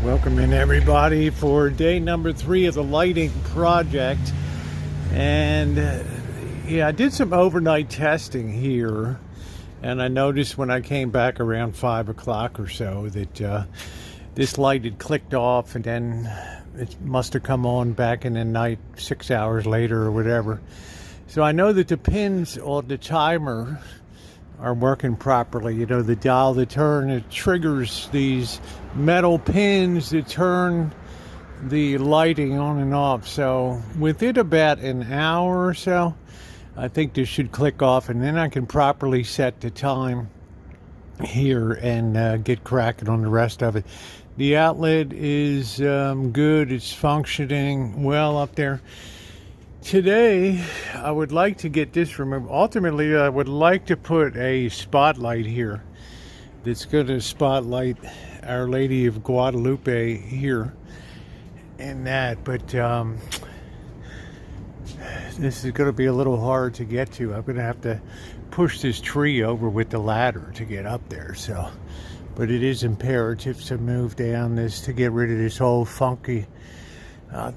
Welcome in everybody for day number 3 of the lighting project. And yeah, I did some overnight testing here, and I noticed when I came back around 5 o'clock or so that this light had clicked off, and then it must have come on back in the night 6 hours later or whatever. So I know that the pins on the timer are working properly. You know, the dial to turn, it triggers these metal pins that turn the lighting on and off. So within about an hour or so, I think this should click off, and then I can properly set the time here and get cracking on the rest of it. The outlet is good. It's functioning well up there. Today, I would like to get this removed. Ultimately, I would like to put a spotlight here that's going to spotlight Our Lady of Guadalupe here and that. But this is going to be a little hard to get to. I'm going to have to push this tree over with the ladder to get up there. So, but it is imperative to move down this to get rid of this whole funky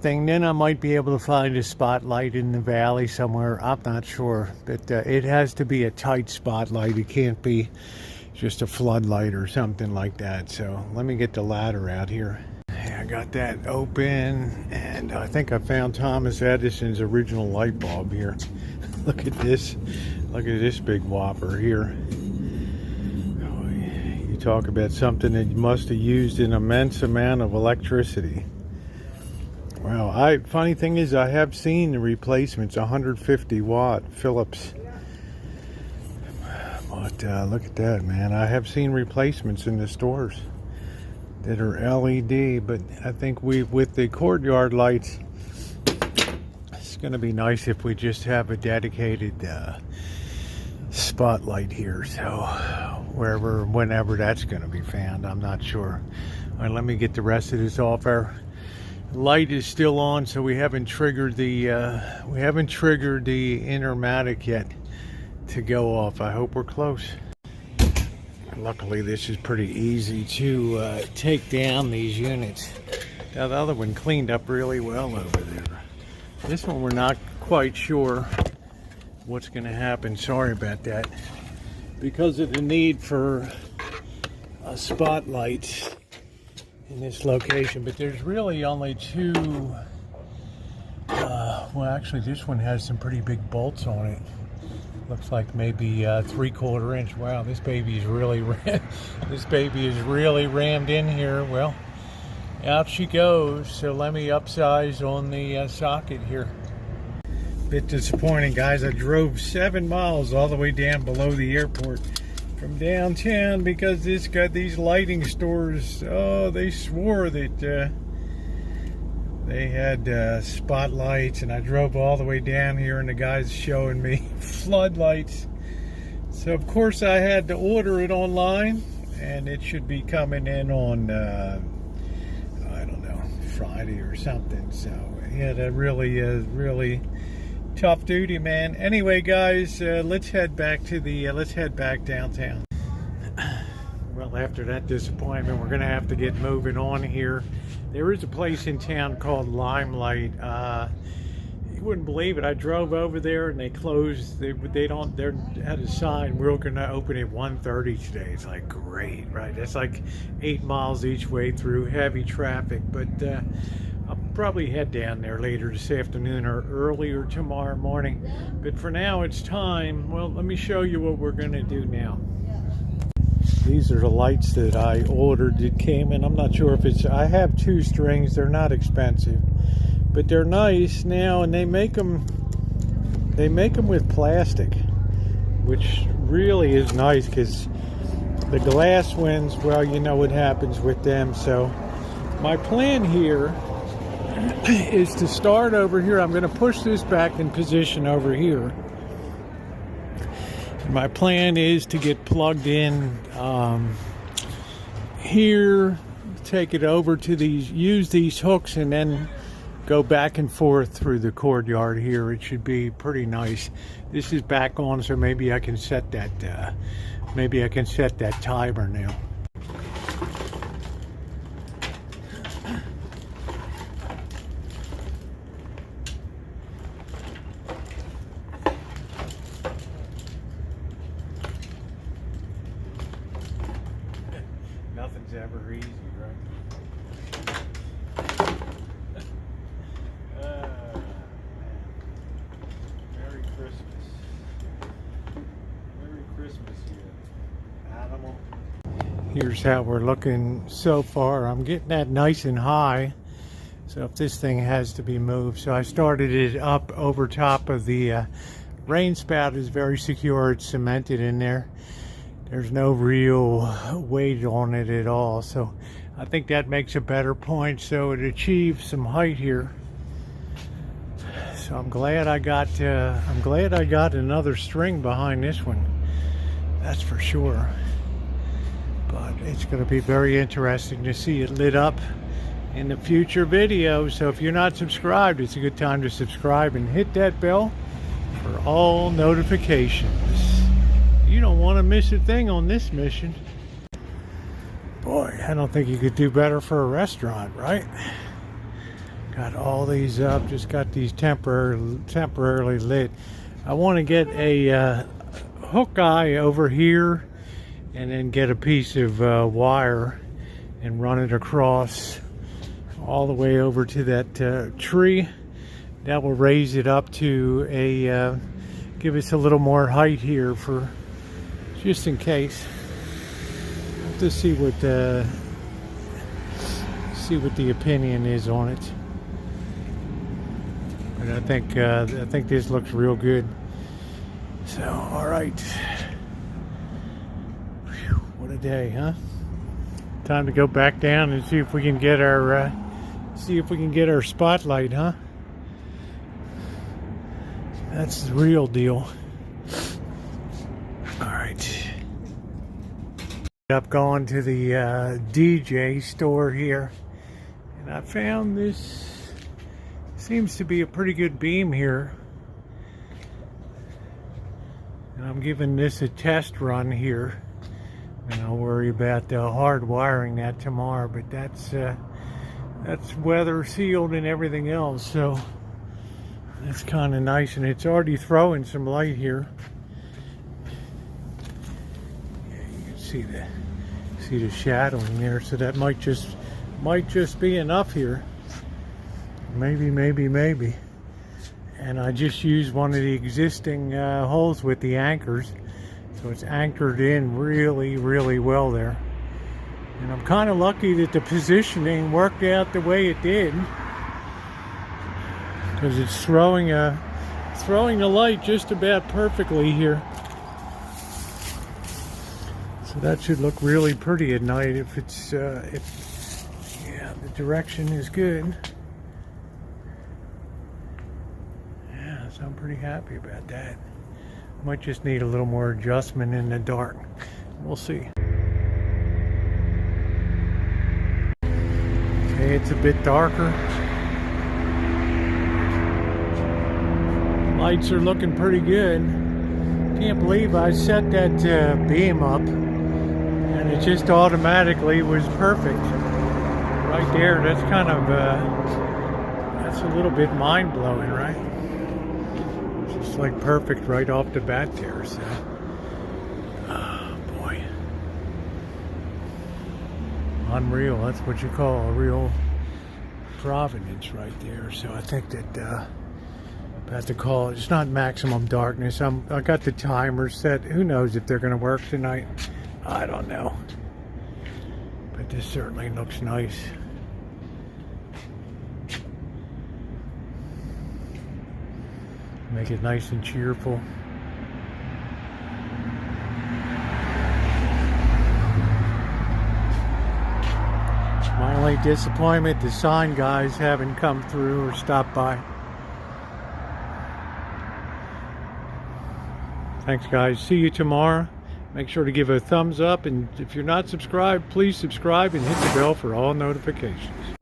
thing. Then I might be able to find a spotlight in the valley somewhere. I'm not sure, but it has to be a tight spotlight. It can't be just a floodlight or something like that. So let me get the ladder out here. I got that open, and I think I found Thomas Edison's original light bulb here. Look at this. Look at this big whopper here. You talk about something that must have used an immense amount of electricity. Well, funny thing is, I have seen the replacements, 150 watt Philips. But look at that, man. I have seen replacements in the stores that are LED, but I think with the courtyard lights, it's going to be nice if we just have a dedicated spotlight here. So whenever that's going to be found, I'm not sure. All right, let me get the rest of this off. Our light is still on, so we haven't triggered the Intermatic yet to go off. I hope we're close. Luckily, this is pretty easy to take down these units. Now, the other one cleaned up really well over there. This one, we're not quite sure what's going to happen. Sorry about that. Because of the need for a spotlight in this location, but there's really only two. Well, actually, this one has some pretty big bolts on it. Looks like maybe 3/4 inch. Wow, this baby is really rammed in here. Well, out she goes. So let me upsize on the socket here. Bit disappointing, guys. I drove 7 miles all the way down below the airport from downtown because this got these lighting stores. Oh, they swore that they had spotlights, and I drove all the way down here, and the guy's showing me floodlights. So of course I had to order it online, and it should be coming in on I don't know, Friday or something. So yeah, that really is really tough duty, man. Anyway, guys, let's head back downtown. Well, after that disappointment, we're gonna have to get moving on here. There is a place in town called Limelight. You wouldn't believe it. I drove over there and they closed. They had a sign, we're gonna open at 1:30 today. It's like, great, right? That's like 8 miles each way through heavy traffic. But I'll probably head down there later this afternoon or earlier tomorrow morning. But for now, it's time. Well, let me show you what we're gonna do now. These are the lights that I ordered. It came in. I'm not sure if it's. I have 2 strings. They're not expensive, but they're nice now, and they make them with plastic, which really is nice because the glass ones, well, you know what happens with them. So my plan here is to start over here. I'm going to push this back in position over here. My plan is to get plugged in here, take it over to use these hooks, and then go back and forth through the courtyard here. It should be pretty nice. This is back on, so maybe I can set that timer now. easy, right? Merry Christmas. Merry Christmas, you animal. Here's how we're looking so far. I'm getting that nice and high. So if this thing has to be moved. So I started it up over top of the rain spout. Is very secure. It's cemented in there. There's no real weight on it at all. So I think that makes a better point. So it achieves some height here. So I'm glad I got another string behind this one. That's for sure. But it's going to be very interesting to see it lit up in the future videos. So if you're not subscribed, it's a good time to subscribe and hit that bell for all notifications. You don't want to miss a thing on this mission. Boy, I don't think you could do better for a restaurant, right? Got all these up, just got these temporarily lit. I want to get a hook eye over here and then get a piece of wire and run it across all the way over to that tree. That will raise it up to give us a little more height here for just in case. Have to see what the opinion is on it. But I think this looks real good. So all right. Whew, what a day, huh? Time to go back down and see if we can get our spotlight, huh? That's the real deal. All right. Up going to the DJ store here, and I found this. Seems to be a pretty good beam here. And I'm giving this a test run here. And I'll worry about hard wiring that tomorrow, but that's weather sealed and everything else, so that's kind of nice, and it's already throwing some light here. Yeah, you can see the shadowing there, so that might just be enough here. Maybe. And I just used one of the existing holes with the anchors. So it's anchored in really well there. And I'm kind of lucky that the positioning worked out the way it did. Because it's throwing the light just about perfectly here. So that should look really pretty at night if the direction is good. Yeah, so I'm pretty happy about that. Might just need a little more adjustment in the dark. We'll see. Okay, it's a bit darker. Lights are looking pretty good. Can't believe I set that beam up and it just automatically was perfect. Right there, that's kind of, that's a little bit mind-blowing, right? It's like perfect right off the bat there, so. Oh boy. Unreal, that's what you call a real providence right there. So I think that I have to call it, it's not maximum darkness. I got the timer set. Who knows if they're gonna work tonight? I don't know. But this certainly looks nice. Make it nice and cheerful. My only disappointment, the sign guys haven't come through or stopped by. Thanks guys, see you tomorrow. Make sure to give a thumbs up, and if you're not subscribed, please subscribe and hit the bell for all notifications.